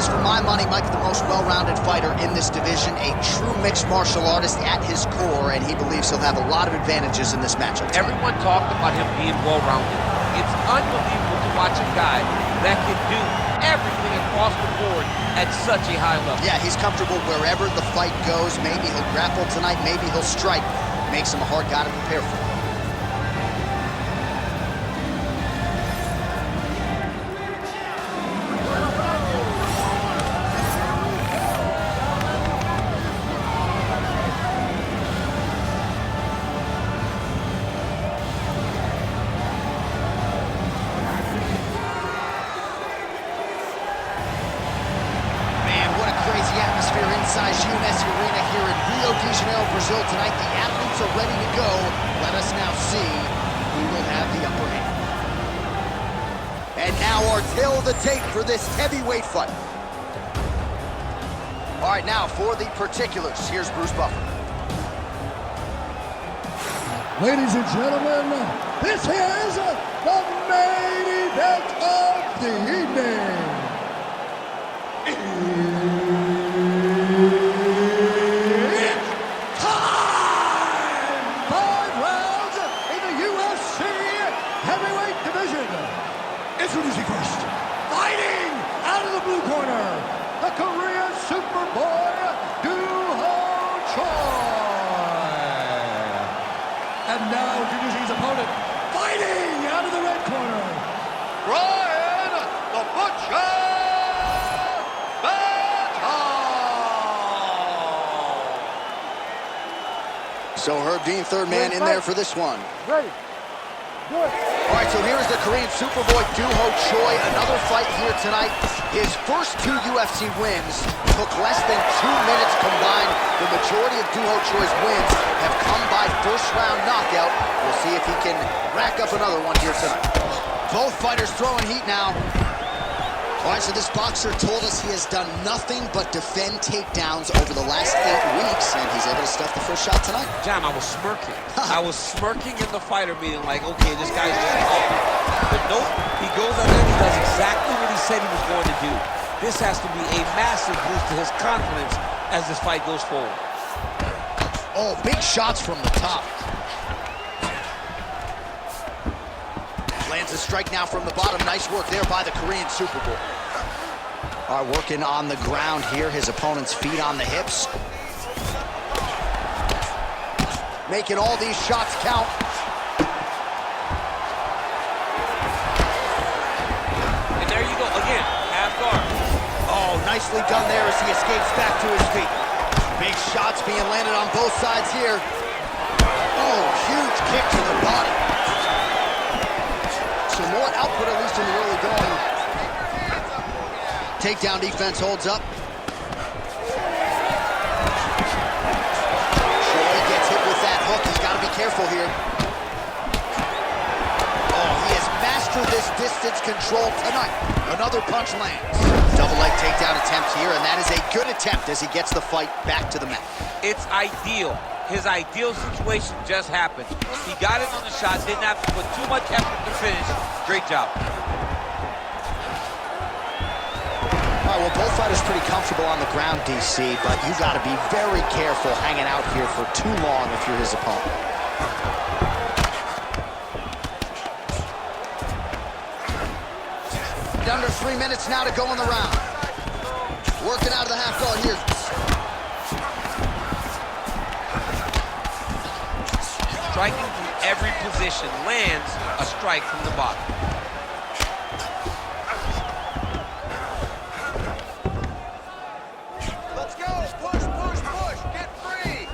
is, for my money, Mike, the most well-rounded fighter in this division, a true mixed martial artist at his core, and he believes he'll have a lot of advantages in this matchup tonight. Everyone talked about him being well-rounded. It's unbelievable to watch a guy that can do everything across the board at such a high level. Yeah, he's comfortable wherever the fight goes. Maybe he'll grapple tonight, maybe he'll strike. Makes him a hard guy to prepare for. Inside UNS Arena here in Rio de Janeiro, Brazil tonight. The athletes are ready to go. Let us now see who will have the upper hand. And now our tale of the tape for this heavyweight fight. All right, now for the particulars, here's Bruce Buffer. Ladies and gentlemen, this is the main event of the evening. Introducing first, fighting out of the blue corner, the Korean Superboy, Duho Choi. And now introducing his opponent, fighting out of the red corner, Bryan the Butcher Battle. So Herb Dean, third man in there for this one. Ready. All right, so here is the Korean Superboy, Duho Choi. Another fight here tonight. His first 2 UFC wins took less than 2 minutes combined. The majority of Duho Choi's wins have come by first-round knockout. We'll see if he can rack up another one here tonight. Both fighters throwing heat now. All right, so this boxer told us he has done nothing but defend takedowns over the last 8 weeks, and he's able to stuff the first shot tonight. Jam, I was smirking. I was smirking in the fighter meeting like, okay, this guy's just off. But nope, he goes out there and he does exactly what he said he was going to do. This has to be a massive boost to his confidence as this fight goes forward. Oh, big shots from the top. Lands a strike now from the bottom. Nice work there by the Korean Superboy. All right, working on the ground here. His opponent's feet on the hips. Making all these shots count. And there you go, again, half guard. Oh, nicely done there as he escapes back to his feet. Big shots being landed on both sides here. Oh, huge kick to the body. Some more output, at least in the early going. Takedown defense holds up. Choi gets hit with that hook. He's got to be careful here. Oh, he has mastered this distance control tonight. Another punch lands. Double leg takedown attempt here, and that is a good attempt as he gets the fight back to the mat. It's ideal. His ideal situation just happened. He got it on the shot, didn't have to put too much effort to finish. Great job. All right, well, both fighters pretty comfortable on the ground, DC, but you got to be very careful hanging out here for too long if you're his opponent. Under 3 minutes now to go in the round. Working out of the half guard here. Striking from every position, lands a strike from the bottom. Let's go, push, push, push, get free.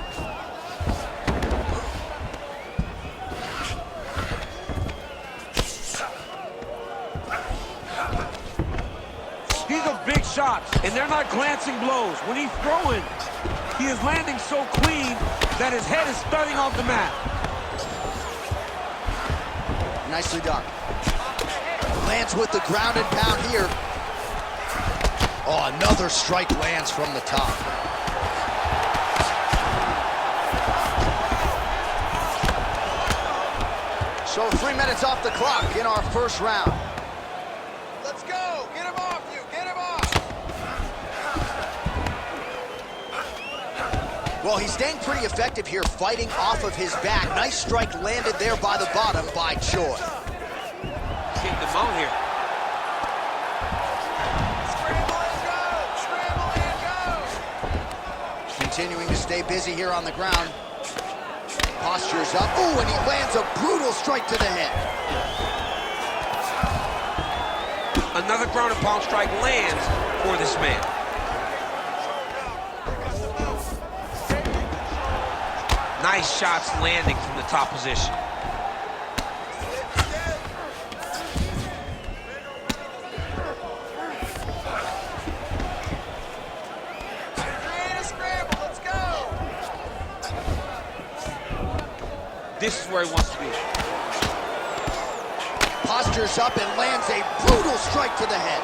These are big shots, and they're not glancing blows. When he's throwing, he is landing so clean that his head is thudding off the mat. Nicely done. Lands with the ground and pound here. Oh, another strike lands from the top. So 3 minutes off the clock in our first round. Let's go. Get him off you. Get him off. Well, he's staying pretty effective here, fighting off of his back. Nice strike landed there by the bottom by Choi. Keep the mount here. Continuing to stay busy here on the ground. Postures up. Ooh, and he lands a brutal strike to the head. Another ground and pound strike lands for this man. Nice shots landing from the top position. This is where he wants to be. Postures up and lands a brutal strike to the head.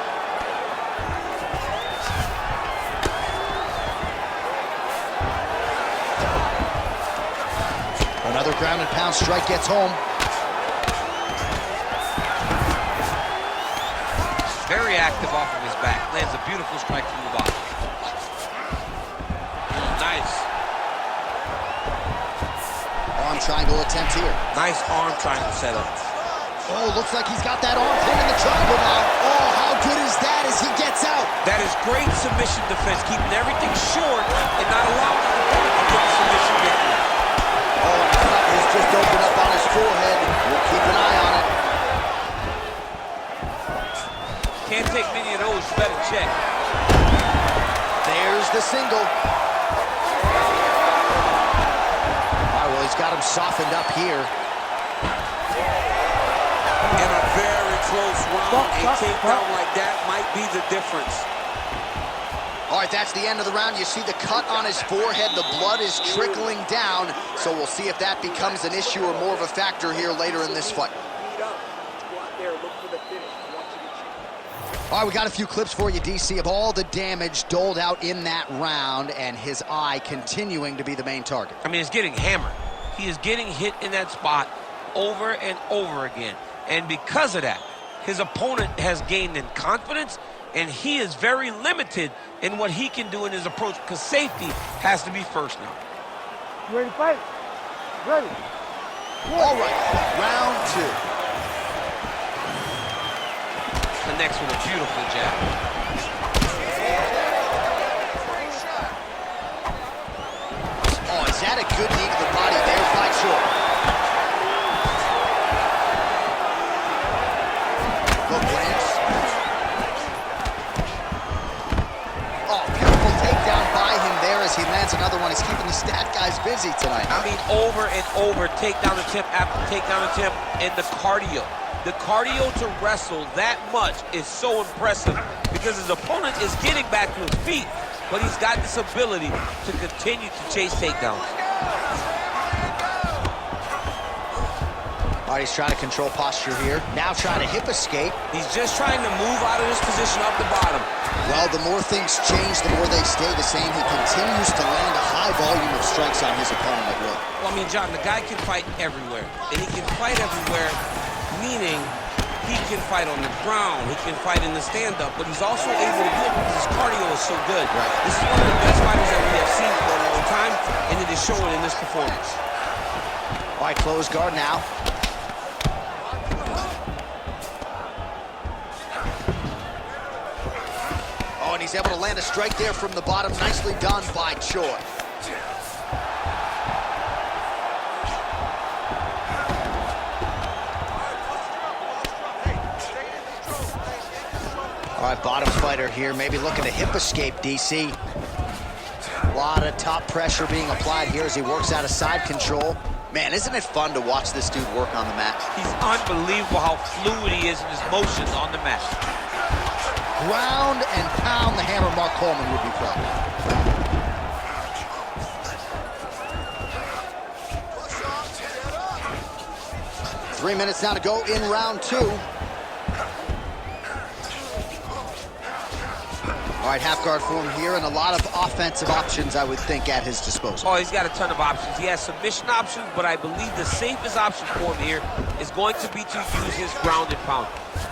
Another ground and pound strike gets home. Very active off of his back. Lands a beautiful strike from the bottom. Nice. Arm triangle attempt here. Nice arm triangle setup. Oh, looks like he's got that arm pin in the triangle now. Oh, how good is that as he gets out? That is great submission defense, keeping everything short and not allowing the opponent to get the submission victory. Oh, and the cut has just opened up on his forehead. We'll keep an eye on it. Can't take many of those, better check. There's the single. All right, well, he's got him softened up here. In a very close round, a takedown like that might be the difference. All right, that's the end of the round. You see the cut on his forehead. The blood is trickling down. So we'll see if that becomes an issue or more of a factor here later in this fight. All right, we got a few clips for you, DC, of all the damage doled out in that round and his eye continuing to be the main target. I mean, he's getting hammered. He is getting hit in that spot over and over again. And because of that, his opponent has gained in confidence, and he is very limited in what he can do in his approach, because safety has to be first now. You ready to fight? Ready. All right, round two. Connects with a beautiful jab. Oh, is that a good knee to the body there by Choi? Look, Lance. Oh, beautiful takedown by him there as he lands another one. He's keeping the stat guys busy tonight. I mean, over and over, takedown attempt after takedown attempt, and the cardio. The cardio to wrestle that much is so impressive because his opponent is getting back to his feet, but he's got this ability to continue to chase takedowns. All right, he's trying to control posture here. Now trying to hip escape. He's just trying to move out of this position up the bottom. Well, the more things change, the more they stay the same. He continues to land a high volume of strikes on his opponent at will. Well, I mean, John, the guy can fight everywhere, and he can fight everywhere, meaning he can fight on the ground, he can fight in the stand-up, but he's also able to do it because his cardio is so good. Right. This is one of the best fighters that we have seen for a long time, and it is showing in this performance. All right, close guard now. Oh, and he's able to land a strike there from the bottom. Nicely done by Choi. All right, bottom fighter here, maybe looking to hip escape, DC. A lot of top pressure being applied here as he works out of side control. Man, isn't it fun to watch this dude work on the mat? He's unbelievable how fluid he is in his motions on the mat. Ground and pound, the hammer Mark Coleman would be proud. 3 minutes now to go in round two. All right, half guard form here, and a lot of offensive options, I would think, at his disposal. Oh, he's got a ton of options. He has submission options, but I believe the safest option for him here is going to be to use his ground and pound.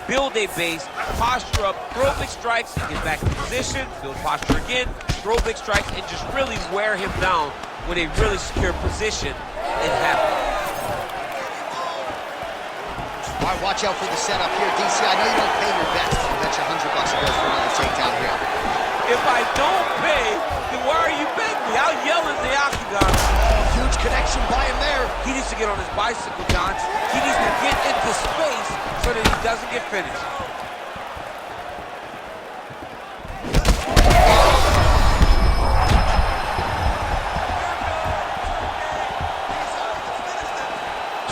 Build a base, posture up, throw big strikes, get back in position, build posture again, throw big strikes, and just really wear him down when they really secure position, it happens. All right, watch out for the setup here, DC. I know you don't pay your bets. I'll bet you $100 it goes for another takedown here. If I don't pay, then why are you betting me? I'll yell in the octagon. Oh, huge connection by him there. He needs to get on his bicycle, John. He needs to get into space so that he doesn't get finished.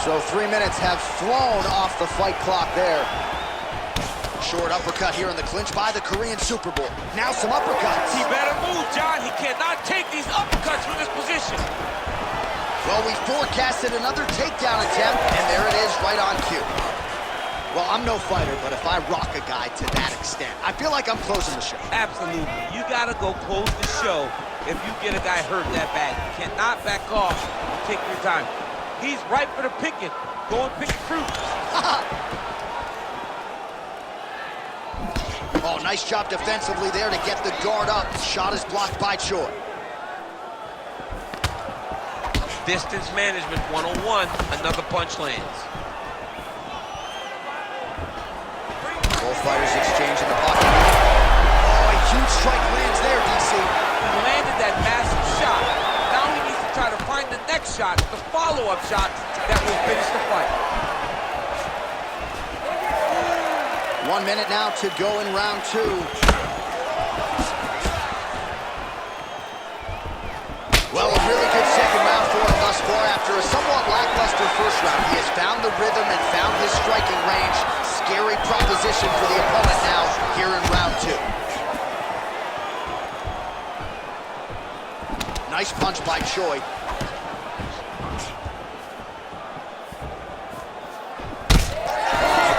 So 3 minutes have flown off the fight clock there. Short uppercut here in the clinch by the Korean Super Bowl. Now some uppercuts. He better move, John. He cannot take these uppercuts from this position. Well, we forecasted another takedown attempt, and there it is, right on cue. Well, I'm no fighter, but if I rock a guy to that extent, I feel like I'm closing the show. Absolutely. You gotta go close the show if you get a guy hurt that bad. You cannot back off and take your time. He's right for the picking. Go and pick the fruit. Oh, nice job defensively there to get the guard up. Shot is blocked by Choi. Distance management 101. Another punch lands. Both fighters exchanging the pocket. Oh, a huge strike lands there, DC. He landed that massive shot. Now he needs to try to find the next shot, the follow-up shot that will finish the fight. 1 minute now to go in round 2. Well, a really good second round for him thus far. After a somewhat lackluster first round, he has found the rhythm and found his striking range. Scary proposition for the opponent now here in round 2. Nice punch by Choi.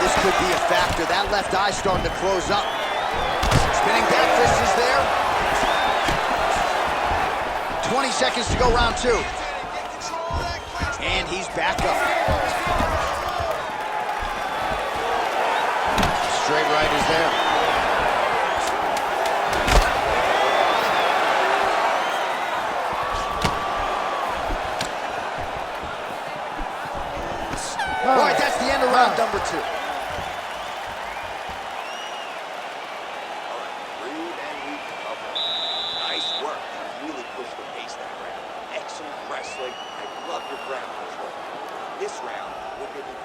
This could be a factor. That left eye starting to close up. Spinning back fist is there. 20 seconds to go, round 2. And he's back up. Straight right is there. All right, that's the end of round number 2. Nice work. You really pushed the pace that round. Excellent wrestling. I love your ground control. This round, we're going to do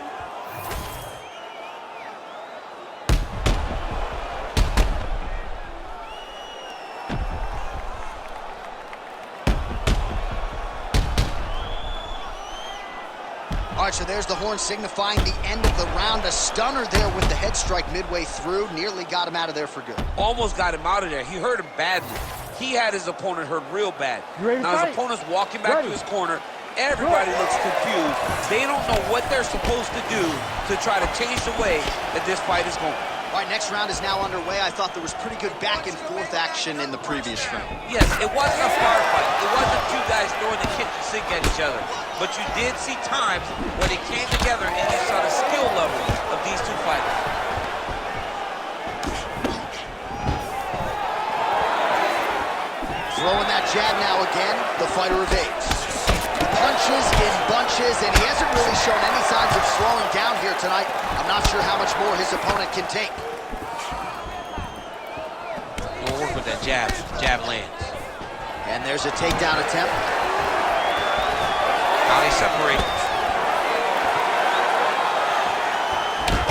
All right, so there's the horn signifying the end of the round. A stunner there with the head strike midway through. Nearly got him out of there for good. Almost got him out of there. He hurt him badly. He had his opponent hurt real bad. Now his opponent's walking back to his corner. Everybody looks confused. They don't know what they're supposed to do to try to change the way that this fight is going. All right, next round is now underway. I thought there was pretty good back and forth action in the previous round. Yes, it wasn't a firefight. It wasn't two guys throwing the kitchen sink at each other. But you did see times where they came together and you saw the skill level of these two fighters. Throwing that jab now again, the fighter evades. Punches in bunches, and he hasn't really shown any signs of slowing down here tonight. I'm not sure how much more his opponent can take. We'll work with that jab. Jab lands. And there's a takedown attempt. Now they separate.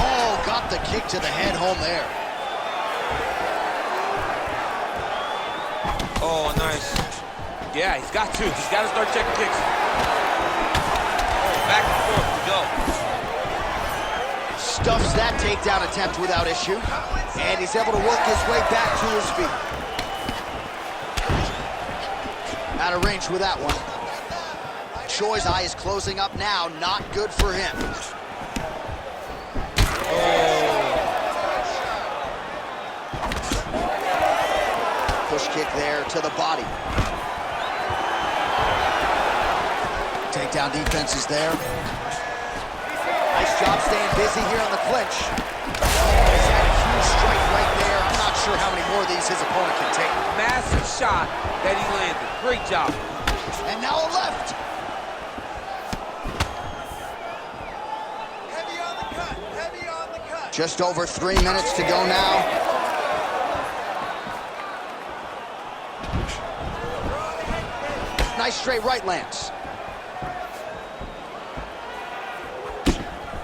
Oh, got the kick to the head home there. Oh, nice. Yeah, he's got to. He's got to start checking kicks. Oh, back and forth to go. Stuffs that takedown attempt without issue. And he's able to work his way back to his feet. Out of range with that one. Choi's eye is closing up now. Not good for him. Push kick there to the body. Takedown defense is there. Nice job staying busy here on the clinch. He's had a huge strike right there. I'm not sure how many more of these his opponent can take. Massive shot that he landed. Great job. And now a left. Heavy on the cut, heavy on the cut. Just over 3 minutes to go now. Nice straight right lands.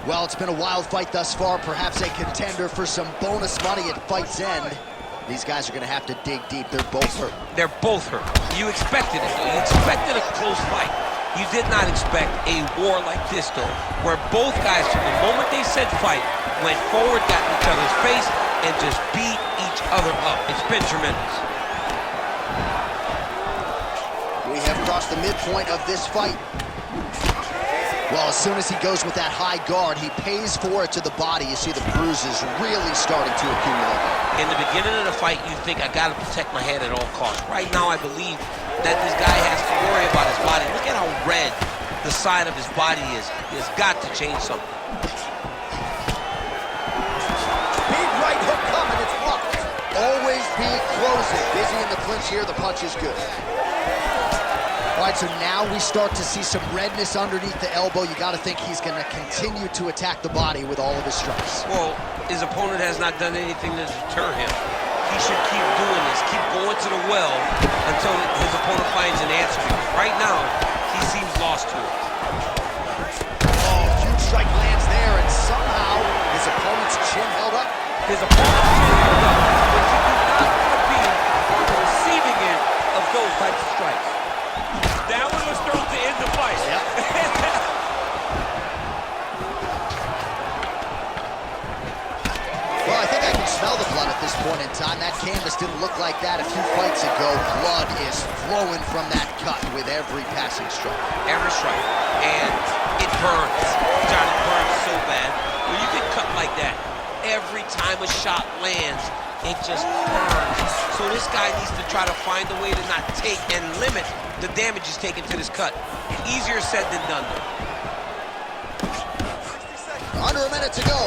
Well, it's been a wild fight thus far, perhaps a contender for some bonus money at fight's end. These guys are gonna have to dig deep. They're both hurt. They're both hurt. You expected it. You expected a close fight. You did not expect a war like this, though, where both guys, from the moment they said fight, went forward, got in each other's face, and just beat each other up. It's been tremendous. We have crossed the midpoint of this fight. Well, as soon as he goes with that high guard, he pays for it to the body. You see the bruises really starting to accumulate. In the beginning of the fight, you think, I got to protect my head at all costs. Right now, I believe that this guy has to worry about his body. Look at how red the side of his body is. He has got to change something. Big right hook coming, it's blocked. Always be closing. Busy in the clinch here, the punch is good. All right, so now we start to see some redness underneath the elbow. You got to think he's going to continue to attack the body with all of his strikes. Well, his opponent has not done anything to deter him. He should keep doing this, keep going to the well until his opponent finds an answer. Right now, he seems lost to it. Oh, huge strike lands there, and somehow his opponent's chin held up. His opponent's chin held up, but you do not want to be on the receiving end of those types of strikes. That one was thrown to end the fight. Yep. Well, I think I can smell the blood at this point in time. That canvas didn't look like that a few fights ago. Blood is flowing from that cut with every passing strike. Every strike. And it burns. John, it burns so bad. When you get cut like that, every time a shot lands, it just burns. So this guy needs to try to find a way to not take and limit the damage he's taken to this cut. Easier said than done. Under a minute to go.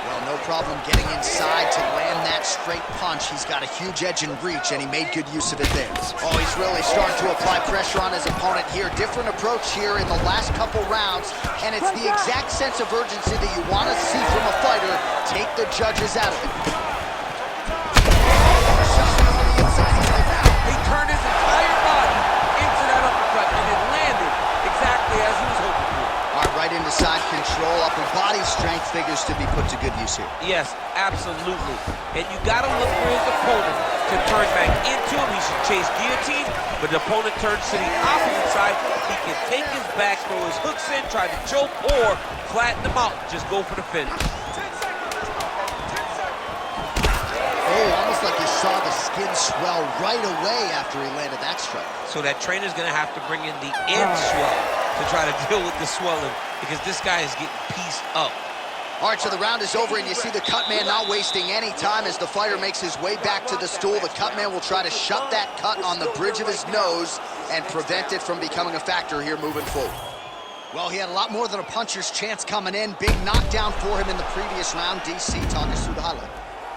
Well, no problem getting inside to land that straight punch. He's got a huge edge and reach, and he made good use of it there. Oh, he's really starting to apply pressure on his opponent here. Different approach here in the last couple rounds, and it's the exact sense of urgency that you want to see from a fighter. Take the judges out of it. He turned his entire body into that uppercut, and it landed exactly as he was hoping for. All right, right into side control. Upper body strength figures to be put to good use here. Yes, absolutely. And you got to look for his opponent to turn back into him. He should chase guillotine, but the opponent turns to the opposite side. He can take his back, throw his hooks in, try to choke, or flatten him out. Just go for the finish. Oh, almost like you saw the skin swell right away after he landed that strike. So that trainer's going to have to bring in the end swell to try to deal with the swelling, because this guy is getting pieced up. All right, so the round is over, and you see the cut man not wasting any time as the fighter makes his way back to the stool. The cut man will try to shut that cut on the bridge of his nose and prevent it from becoming a factor here moving forward. Well, he had a lot more than a puncher's chance coming in. Big knockdown for him in the previous round. DC, talk us through the highlight.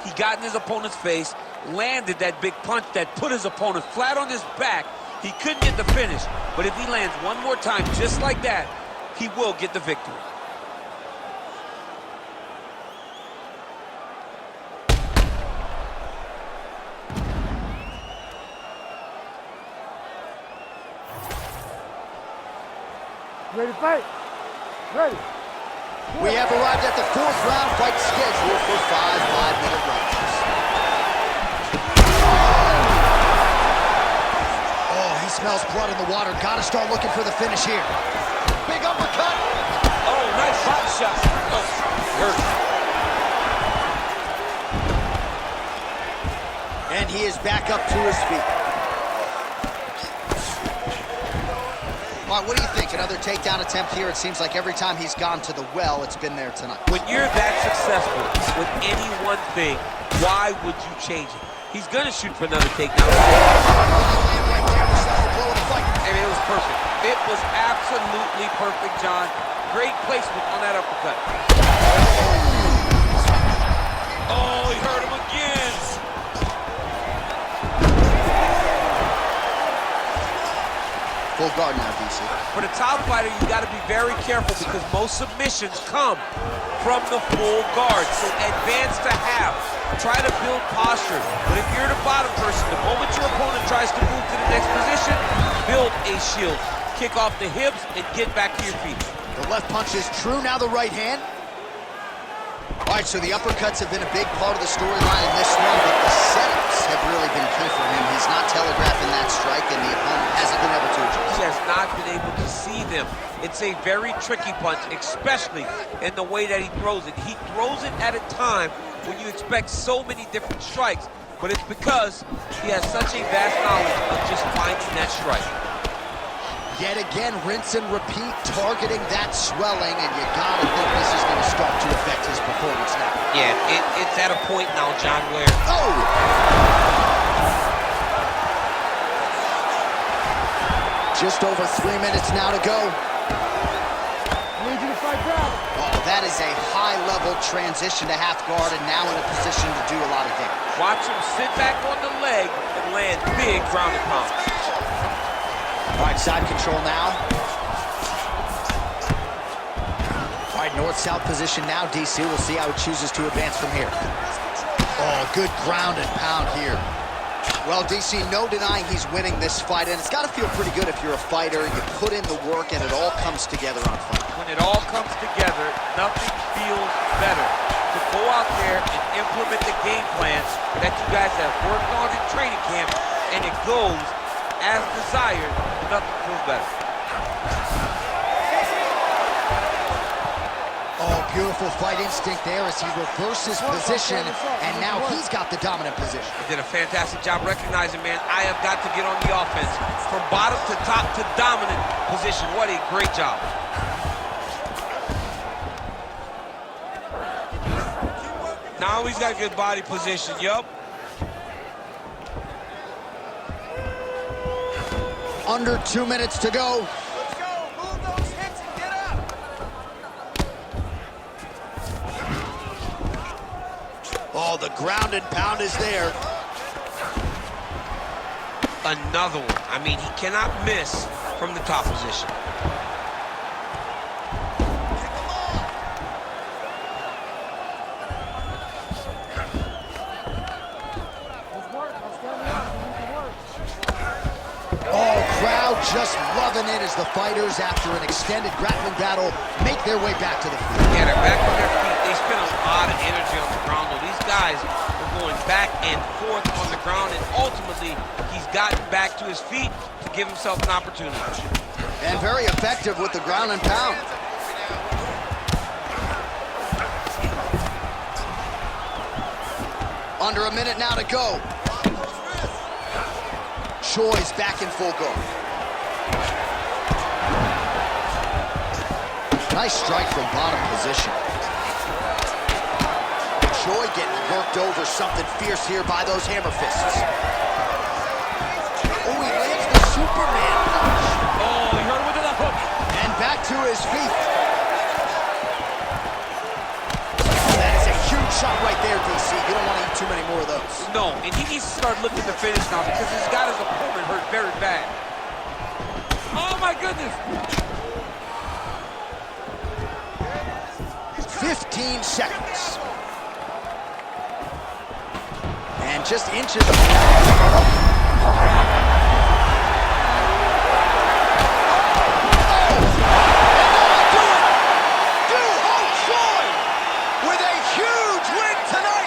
He got in his opponent's face, landed that big punch that put his opponent flat on his back. He couldn't get the finish, but if he lands one more time just like that, he will get the victory. Ready to fight? Ready. We have arrived at the fourth round fight scheduled for 5 5-minute rounds. Oh, he smells blood in the water. Got to start looking for the finish here. Big uppercut. Oh, nice body shot. Oh, hurt. And he is back up to his feet. All right, what do you think? Another takedown attempt here. It seems like every time he's gone to the well, it's been there tonight. When you're that successful with any one thing, why would you change it? He's going to shoot for another takedown. I mean, it was perfect. It was absolutely perfect, John. Great placement on that uppercut. Oh, he hurt him again. South fighter, you got to be very careful because most submissions come from the full guard. So advance to half. Try to build posture. But if you're the bottom person, the moment your opponent tries to move to the next position, build a shield. Kick off the hips and get back to your feet. The left punch is true, now the right hand. All right, so the uppercuts have been a big part of the storyline in this one, but the setups have really been key for him. He's not telegraphing that strike, and the opponent hasn't been able to adjust. He has not been able to see them. It's a very tricky punch, especially in the way that he throws it. He throws it at a time when you expect so many different strikes, but it's because he has such a vast knowledge of just finding that strike. Yet again, rinse and repeat, targeting that swelling, and you gotta think this is gonna start to affect his performance now. Yeah, it's at a point now, John, where... Oh! Just over 3 minutes now to go. I need you to fight back. Oh, that is a high-level transition to half guard, and now in a position to do a lot of damage. Watch him sit back on the leg and land big ground and pound. All right, side control now. All right, north-south position now, DC. We'll see how he chooses to advance from here. Oh, good ground and pound here. Well, DC, no denying he's winning this fight, and it's got to feel pretty good if you're a fighter. You put in the work, and it all comes together on fight. When it all comes together, nothing feels better. To go out there and implement the game plan that you guys have worked on in training camp, and it goes as desired, nothing feels better. Oh, beautiful fight instinct there as he reverses position, and now he's got the dominant position. He did a fantastic job recognizing, man, I have got to get on the offense. From bottom to top to dominant position. What a great job. Now he's got good body position, yup. Under 2 minutes to go. Let's go. Move those hips and get up. Oh, the ground and pound is there. Another one. I mean, he cannot miss from the top position. Just loving it as the fighters, after an extended grappling battle, make their way back to the feet. Yeah, they're back on their feet. They spend a lot of energy on the ground, though. These guys are going back and forth on the ground, and ultimately, he's gotten back to his feet to give himself an opportunity. And very effective with the ground and pound. Under a minute now to go. Choi's back in full guard. Nice strike from bottom position. Choi getting worked over, something fierce here by those hammer fists. Oh, he lands the Superman punch. Oh, he hurt him with the left hook. And back to his feet. That is a huge shot right there, DC. You don't want to eat too many more of those. No, and he needs to start looking to finish now because he's got his opponent hurt very bad. Oh, my goodness. 15 seconds. And just inches of... with a huge win tonight.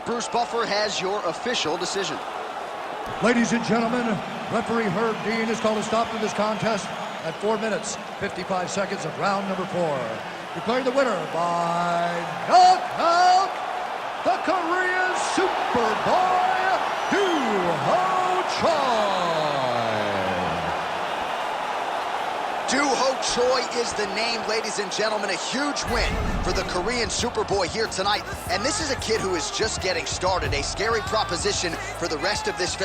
Bruce Buffer has your official decision. Ladies and gentlemen, referee Herb Dean has called a stop to this contest at 4 minutes, 55 seconds of round number 4. Declaring the winner by knockout the Korean Superboy, Doo-Ho Choi. Doo-Ho Choi is the name, ladies and gentlemen. A huge win for the Korean Superboy here tonight. And this is a kid who is just getting started. A scary proposition for the rest of this